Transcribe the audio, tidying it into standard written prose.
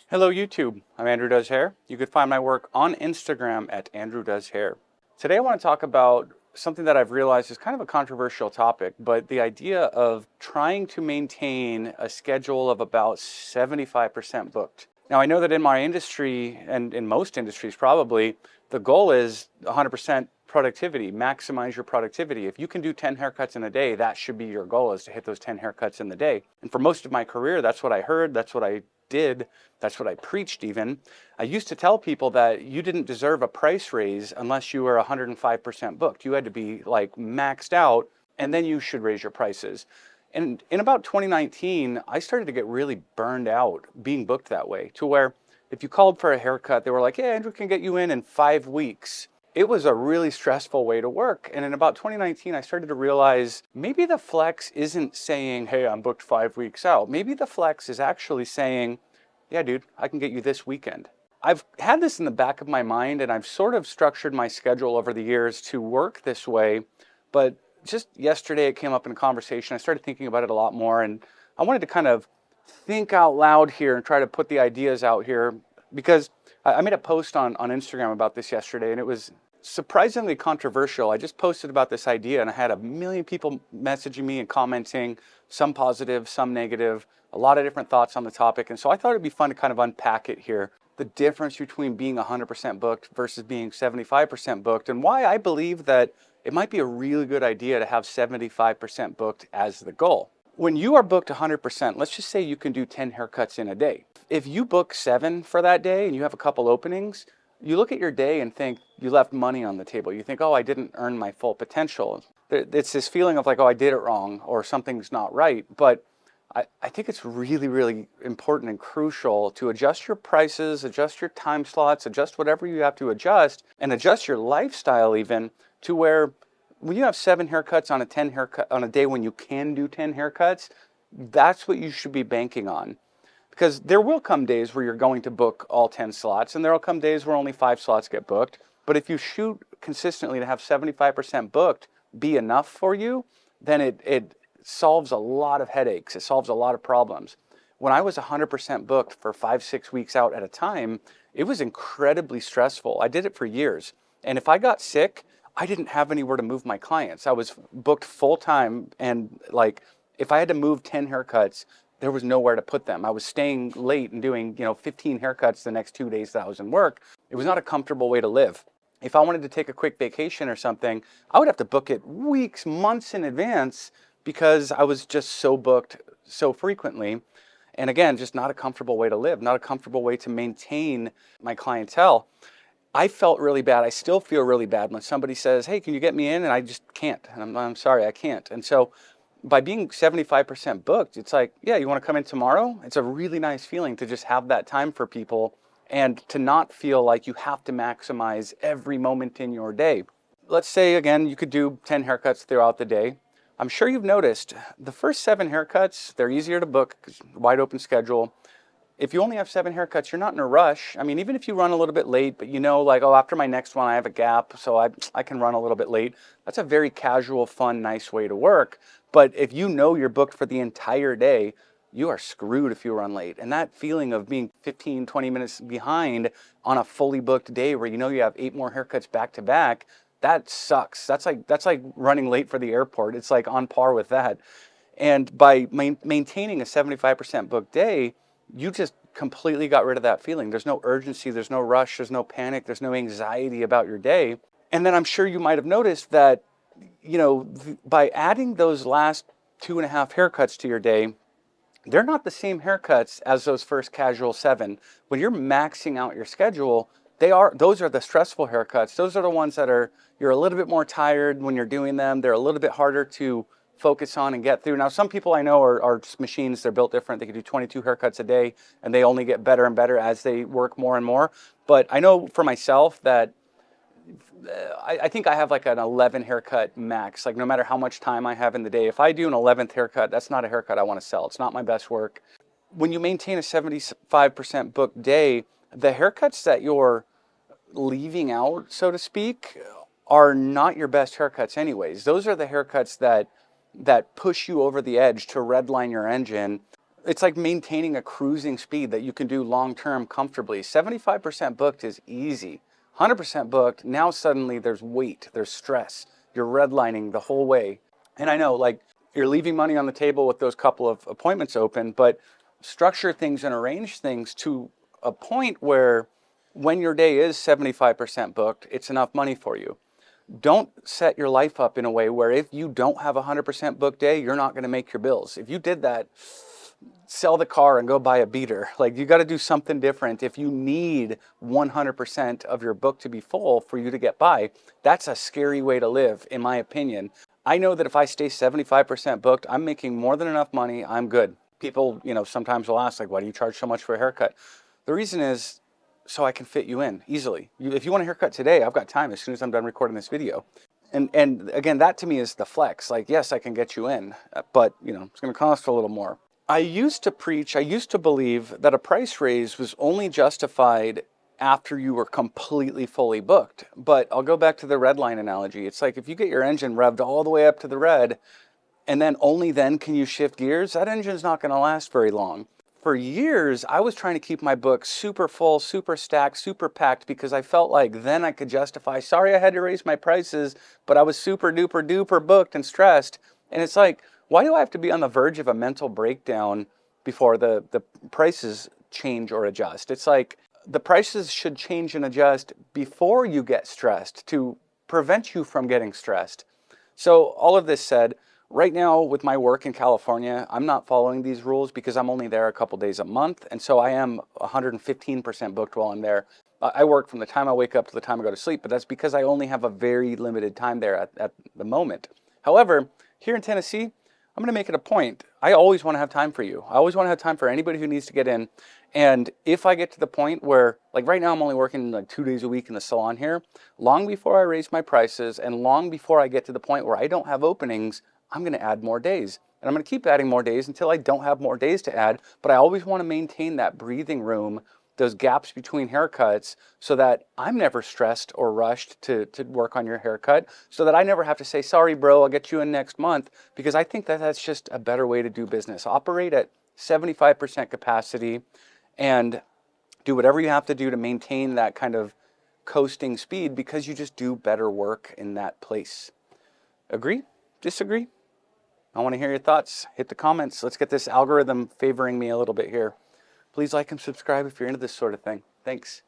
Hello YouTube, I'm Andrew Does Hair. You can find my work on Instagram at Andrew Does Hair. Today I want to talk about something that I've realized is kind of a controversial topic, but the idea of trying to maintain a schedule of about 75% booked. Now I know that in my industry, and in most industries probably, the goal is 100% productivity, maximize your productivity. If you can do 10 haircuts in a day, that should be your goal, is to hit those 10 haircuts in the day. And for most of my career, that's what I heard, that's what I did, that's what I preached even. I used to tell people that you didn't deserve a price raise unless you were 105% booked. You had to be like maxed out, and then you should raise your prices. And in about 2019, I started to get really burned out being booked that way, to where if you called for a haircut, they were like, "Yeah, Andrew can get you in 5 weeks." It was a really stressful way to work. And in about 2019, I started to realize maybe the flex isn't saying, "Hey, I'm booked 5 weeks out." Maybe the flex is actually saying, "Yeah, dude, I can get you this weekend." I've had this in the back of my mind, and I've sort of structured my schedule over the years to work this way. But just yesterday, it came up in a conversation. I started thinking about it a lot more, and I wanted to kind of think out loud here and try to put the ideas out here, because I made a post on Instagram about this yesterday, and it was surprisingly controversial. I just posted about this idea, and I had a million people messaging me and commenting, some positive, some negative, a lot of different thoughts on the topic. And so I thought it'd be fun to kind of unpack it here, the difference between being 100% booked versus being 75% booked, and why I believe that it might be a really good idea to have 75% booked as the goal. When you are booked 100%, let's just say you can do 10 haircuts in a day. If you book 7 for that day and you have a couple openings, you look at your day and think you left money on the table. You think, "Oh, I didn't earn my full potential." It's this feeling of like, "Oh, I did it wrong," or "Something's not right." But I think it's really, really important and crucial to adjust your prices, adjust your time slots, adjust whatever you have to adjust, and adjust your lifestyle even, to where when you have 7 haircuts on a 10 haircut on a day when you can do 10 haircuts, that's what you should be banking on. Because there will come days where you're going to book all 10 slots, and there will come days where only 5 slots get booked. But if you shoot consistently to have 75% booked be enough for you, then it solves a lot of headaches. It solves a lot of problems. When I was 100% booked for 5, 6 weeks out at a time, it was incredibly stressful. I did it for years. And if I got sick, I didn't have anywhere to move my clients. I was booked full time, and like if I had to move 10 haircuts, there was nowhere to put them. I was staying late and doing, 15 haircuts the next 2 days that I was in work. It was not a comfortable way to live. If I wanted to take a quick vacation or something, I would have to book it weeks, months in advance, because I was just so booked so frequently. And again, just not a comfortable way to live, not a comfortable way to maintain my clientele. I felt really bad. I still feel really bad when somebody says, "Hey, can you get me in?" And I just can't. And I'm sorry, I can't. And so by being 75% booked, it's like, "Yeah, you want to come in tomorrow?" It's a really nice feeling to just have that time for people and to not feel like you have to maximize every moment in your day. Let's say, again, you could do 10 haircuts throughout the day. I'm sure you've noticed the first 7 haircuts, they're easier to book, wide open schedule. If you only have 7 haircuts, you're not in a rush. I mean, even if you run a little bit late, but like, "Oh, after my next one, I have a gap, so I can run a little bit late." That's a very casual, fun, nice way to work. But if you know you're booked for the entire day, you are screwed if you run late. And that feeling of being 15, 20 minutes behind on a fully booked day where you know you have 8 more haircuts back to back, that sucks. That's like running late for the airport. It's like on par with that. And by maintaining a 75% booked day, you just completely got rid of that feeling. There's no urgency, there's no rush, there's no panic, there's no anxiety about your day. And then I'm sure you might have noticed that, by adding those last 2.5 haircuts to your day, they're not the same haircuts as those first casual 7. When you're maxing out your schedule, those are the stressful haircuts. Those are the ones that you're a little bit more tired when you're doing them. They're a little bit harder to focus on and get through. Now, some people I know are machines. They're built different. They can do 22 haircuts a day, and they only get better and better as they work more and more. But I know for myself that I think I have like an 11 haircut max. Like no matter how much time I have in the day, if I do an 11th haircut, that's not a haircut I want to sell. It's not my best work. When you maintain a 75% booked day, the haircuts that you're leaving out, so to speak, are not your best haircuts anyways. Those are the haircuts that push you over the edge to redline your engine. it's like maintaining a cruising speed that you can do long-term comfortably. 75% booked is easy. 100% booked, now suddenly there's weight, there's stress. You're redlining the whole way. And I know, like, you're leaving money on the table with those couple of appointments open, but structure things and arrange things to a point where when your day is 75% booked, it's enough money for you. Don't set your life up in a way where if you don't have a 100% booked day, you're not going to make your bills. If you did that, sell the car and go buy a beater. Like, you got to do something different. If you need 100% of your book to be full for you to get by, that's a scary way to live, in my opinion. I know that if I stay 75% booked, I'm making more than enough money. I'm good. People, sometimes will ask, like, why do you charge so much for a haircut? The reason is so I can fit you in easily. If you want a haircut today, I've got time as soon as I'm done recording this video. And again, that to me is the flex. Like, yes, I can get you in, but it's going to cost a little more. I used to believe that a price raise was only justified after you were completely fully booked. But I'll go back to the red line analogy. It's like if you get your engine revved all the way up to the red, and then only then can you shift gears, that engine's not going to last very long. For years, I was trying to keep my book super full, super stacked, super packed, because I felt like then I could justify, sorry I had to raise my prices, but I was super duper duper booked and stressed. And it's like, why do I have to be on the verge of a mental breakdown before the prices change or adjust? It's like the prices should change and adjust before you get stressed to prevent you from getting stressed. So all of this said, right now with my work in California, I'm not following these rules because I'm only there a couple days a month. And so I am 115% booked while I'm there. I work from the time I wake up to the time I go to sleep, but that's because I only have a very limited time there at the moment. However, here in Tennessee, I'm going to make it a point. I always want to have time for you. I always want to have time for anybody who needs to get in. And if I get to the point where, like right now, I'm only working like 2 days a week in the salon here, long before I raise my prices and long before I get to the point where I don't have openings, I'm going to add more days. And I'm going to keep adding more days until I don't have more days to add. But I always want to maintain that breathing room, those gaps between haircuts, so that I'm never stressed or rushed to work on your haircut, so that I never have to say, sorry, bro, I'll get you in next month, because I think that that's just a better way to do business. Operate at 75% capacity and do whatever you have to do to maintain that kind of coasting speed, because you just do better work in that place. Agree? Disagree? I want to hear your thoughts. Hit the comments. Let's get this algorithm favoring me a little bit here. Please like and subscribe if you're into this sort of thing. Thanks.